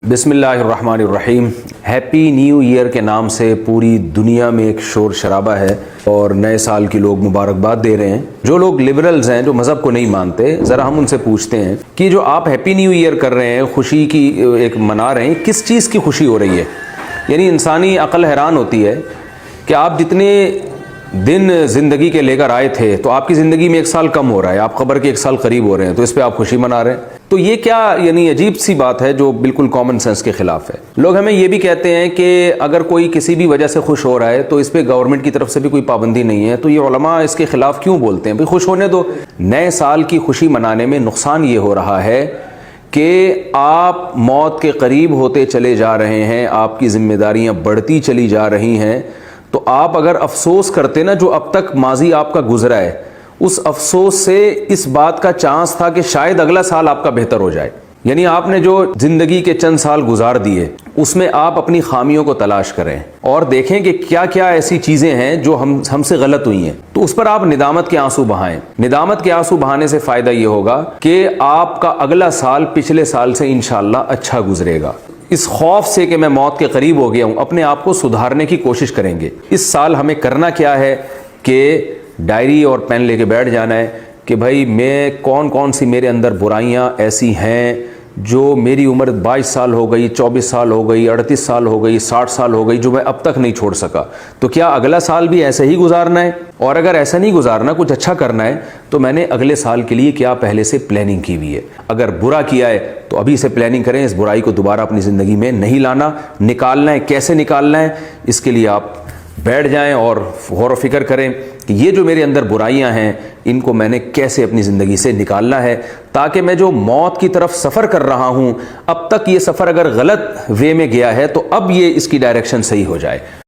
बिस्मिल्लाहिर्रहमानिर्रहीम। Happy new year के नाम से पूरी दुनिया में एक शोर शराबा है और नए साल की लोग मुबारकबाद दे रहे हैं। जो लोग लिबरल्स हैं, जो मज़हब को नहीं मानते, ज़रा हम उनसे पूछते हैं कि जो आप हैप्पी न्यू ईयर कर रहे हैं, खुशी की एक मना रहे हैं, किस चीज़ की खुशी हो रही है? यानी इंसानी अक्ल हैरान होती है कि आप जितने दिन ज़िंदगी के लेकर आए थे तो आपकी ज़िंदगी में एक साल कम हो रहा है, आप क़ब्र के एक साल करीब हो रहे हैं, तो इस पे आप खुशी मना रहे हैं। तो ये क्या यानी अजीब सी बात है जो बिल्कुल कॉमन सेंस के ख़िलाफ़ है। लोग हमें ये भी कहते हैं कि अगर कोई किसी भी वजह से खुश हो रहा है तो इस पर गवर्नमेंट की तरफ से भी कोई पाबंदी नहीं है, तो ये उलमा इसके ख़िलाफ़ क्यों बोलते हैं? भाई खुश होने दो। नए साल की खुशी मनाने में नुकसान ये हो रहा है कि आप मौत के करीब होते चले जा रहे हैं, आपकी ज़िम्मेदारियाँ बढ़ती चली जा रही हैं। तो आप अगर अफसोस करते ना, जो अब तक माजी आपका गुजरा है, उस अफसोस से इस बात का चांस था कि शायद अगला साल आपका बेहतर हो जाए। यानी आपने जो ज़िंदगी के चंद साल गुजार दिए उसमें आप अपनी खामियों को तलाश करें और देखें कि क्या क्या ऐसी चीज़ें हैं जो हमसे गलत हुई हैं, तो उस पर आप निदामत के आंसू बहाएं। निदामत के आंसू बहाने से फ़ायदा ये होगा कि आपका अगला साल पिछले साल से इंशाअल्लाह अच्छा गुजरेगा। इस खौफ से कि मैं मौत के करीब हो गया हूं, अपने आप को सुधारने की कोशिश करेंगे। इस साल हमें करना क्या है कि डायरी और पेन लेके बैठ जाना है कि भाई मैं कौन कौन सी मेरे अंदर बुराइयां ऐसी हैं जो मेरी उम्र 22 साल हो गई, 24 साल हो गई, 38 साल हो गई, 60 साल हो गई, जो मैं अब तक नहीं छोड़ सका। तो क्या अगला साल भी ऐसे ही गुजारना है? और अगर ऐसा नहीं गुजारना, कुछ अच्छा करना है, तो मैंने अगले साल के लिए क्या पहले से प्लानिंग की हुई है? अगर बुरा किया है तो अभी से प्लानिंग करें, इस बुराई को दोबारा अपनी ज़िंदगी में नहीं लाना। निकालना है, कैसे निकालना है, इसके लिए आप बैठ जाएं और गौर व फिक्र करें कि ये जो मेरे अंदर बुराइयां हैं, इनको मैंने कैसे अपनी ज़िंदगी से निकालना है, ताकि मैं जो मौत की तरफ सफ़र कर रहा हूं, अब तक ये सफ़र अगर गलत वे में गया है तो अब ये इसकी डायरेक्शन सही हो जाए।